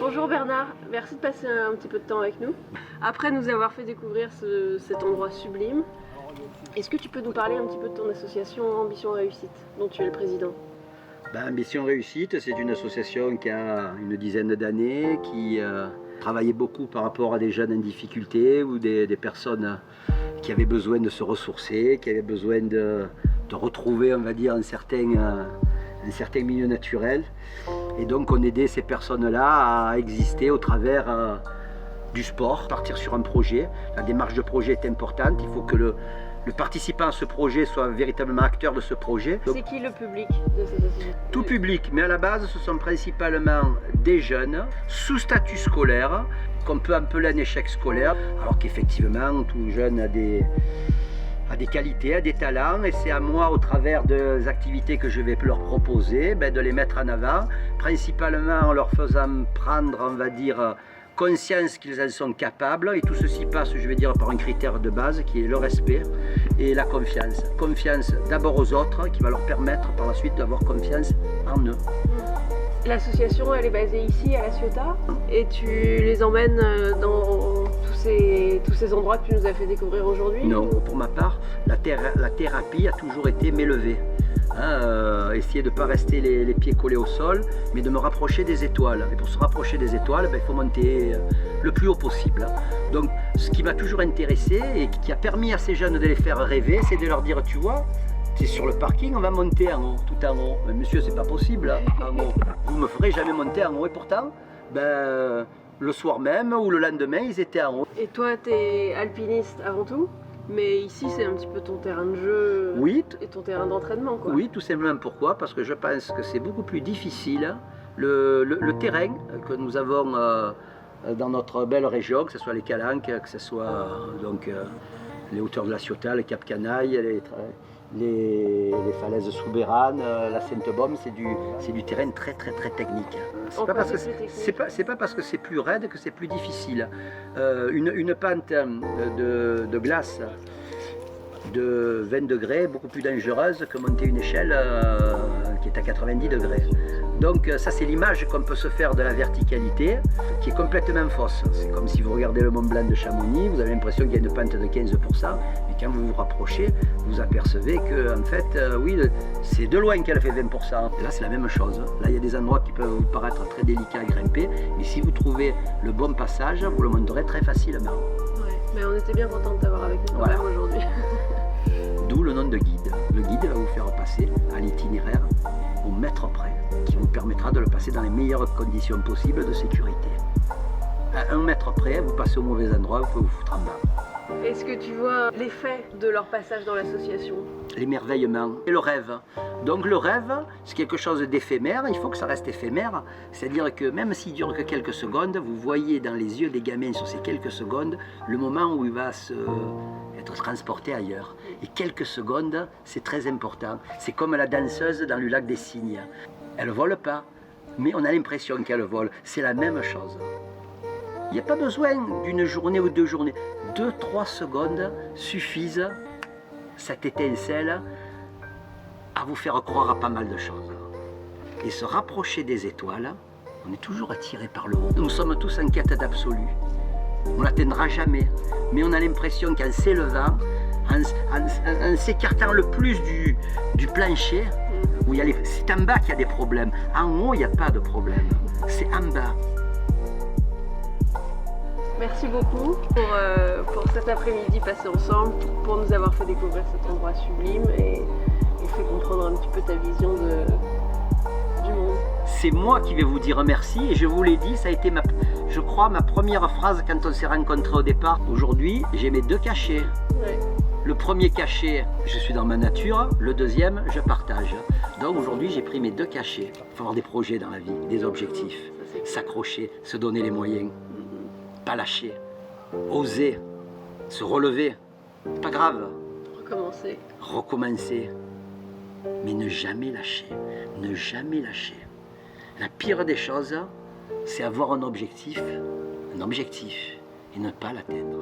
Bonjour Bernard, merci de passer un petit peu de temps avec nous. Après nous avoir fait découvrir cet endroit sublime, est-ce que tu peux nous parler un petit peu de ton association Ambition Réussite, dont tu es le président? Ambition Réussite, c'est une association qui a une dizaine d'années, qui travaillait beaucoup par rapport à des jeunes en difficulté ou des personnes qui avaient besoin de se ressourcer, qui avaient besoin de retrouver, on va dire, un certain milieu naturel. Et donc on aidait ces personnes-là à exister au travers du sport, partir sur un projet. La démarche de projet est importante, il faut que le participant à ce projet soit véritablement acteur de ce projet. C'est qui le public de cette association? Tout public, mais à la base ce sont principalement des jeunes sous statut scolaire, qu'on peut appeler un échec scolaire, alors qu'effectivement tout jeune a des qualités, a des talents, et c'est à moi, au travers des activités que je vais leur proposer, de les mettre en avant, principalement en leur faisant prendre, on va dire, conscience qu'ils en sont capables, et tout ceci passe, je vais dire, par un critère de base qui est le respect et la confiance. Confiance d'abord aux autres, qui va leur permettre par la suite d'avoir confiance en eux. L'association, elle est basée ici à La Ciotat, et tu les emmènes dans tous ces endroits que tu nous as fait découvrir aujourd'hui? Non, pour ma part, la thérapie a toujours été m'élever. Essayer de ne pas rester les pieds collés au sol, mais de me rapprocher des étoiles. Et pour se rapprocher des étoiles, il faut monter le plus haut possible. Donc ce qui m'a toujours intéressé et qui a permis à ces jeunes de les faire rêver, c'est de leur dire, tu vois, c'est sur le parking, on va monter en haut, tout en haut. Mais monsieur, c'est pas possible, en haut. Vous me ferez jamais monter en haut. Et pourtant, le soir même ou le lendemain, ils étaient en haut. Et toi, tu es alpiniste avant tout, mais ici, c'est un petit peu ton terrain de jeu, oui, et ton terrain d'entraînement, quoi. Oui, tout simplement. Pourquoi? Parce que je pense que c'est beaucoup plus difficile. Le terrain que nous avons dans notre belle région, que ce soit les Calanques, que ce soit les hauteurs de la Ciotat, le Cap Canaille, les falaises souberanes, la Sainte-Baume, c'est du terrain très technique. C'est pas parce que c'est plus raide que c'est plus difficile. Une pente de glace de 20 degrés est beaucoup plus dangereuse que monter une échelle qui est à 90 degrés. Donc ça, c'est l'image qu'on peut se faire de la verticalité, qui est complètement fausse. C'est comme si vous regardez le Mont Blanc de Chamonix, vous avez l'impression qu'il y a une pente de 15%, mais quand vous vous rapprochez, vous apercevez que, en fait, oui, c'est de loin qu'elle fait 20%. Et là, c'est la même chose. Là, il y a des endroits qui peuvent vous paraître très délicats à grimper, mais si vous trouvez le bon passage, vous le monterez très facilement. Ouais, mais on était bien contents de t'avoir avec nous aujourd'hui. D'où le nom de guide. Le guide va vous faire passer à l'itinéraire au mètre près, qui vous permettra de le passer dans les meilleures conditions possibles de sécurité. À 1 mètre près, vous passez au mauvais endroit, vous pouvez vous foutre en bas. Est-ce que tu vois l'effet de leur passage dans l'association? L'émerveillement et le rêve. Donc le rêve, c'est quelque chose d'éphémère, il faut que ça reste éphémère, c'est-à-dire que même s'il dure que quelques secondes, vous voyez dans les yeux des gamins sur ces quelques secondes le moment où il va être transporté ailleurs. Et quelques secondes, c'est très important. C'est comme la danseuse dans le lac des cygnes. Elle ne vole pas, mais on a l'impression qu'elle vole. C'est la même chose. Il n'y a pas besoin d'une journée ou 2 journées. 2-3 secondes suffisent, cette étincelle, à vous faire croire à pas mal de choses. Et se rapprocher des étoiles, on est toujours attiré par le haut. Nous sommes tous en quête d'absolu. On ne l'atteindra jamais, mais on a l'impression qu'en s'élevant, en s'écartant le plus du plancher, où c'est en bas qu'il y a des problèmes. En haut, il n'y a pas de problème. C'est en bas. Merci beaucoup pour cet après-midi passé ensemble, pour nous avoir fait découvrir cet endroit sublime et fait comprendre un petit peu ta vision du monde. C'est moi qui vais vous dire merci, et je vous l'ai dit, ça a été je crois ma première phrase quand on s'est rencontrés au départ. Aujourd'hui, j'ai mes 2 cachets. Ouais. Le premier cachet, je suis dans ma nature. Le deuxième, je partage. Donc aujourd'hui, j'ai pris mes 2 cachets. Il faut avoir des projets dans la vie, des objectifs. S'accrocher, se donner les moyens. Pas lâcher. Oser. Se relever. Pas grave. Recommencer. Recommencer. Mais ne jamais lâcher. Ne jamais lâcher. La pire des choses, c'est avoir un objectif, et ne pas l'atteindre.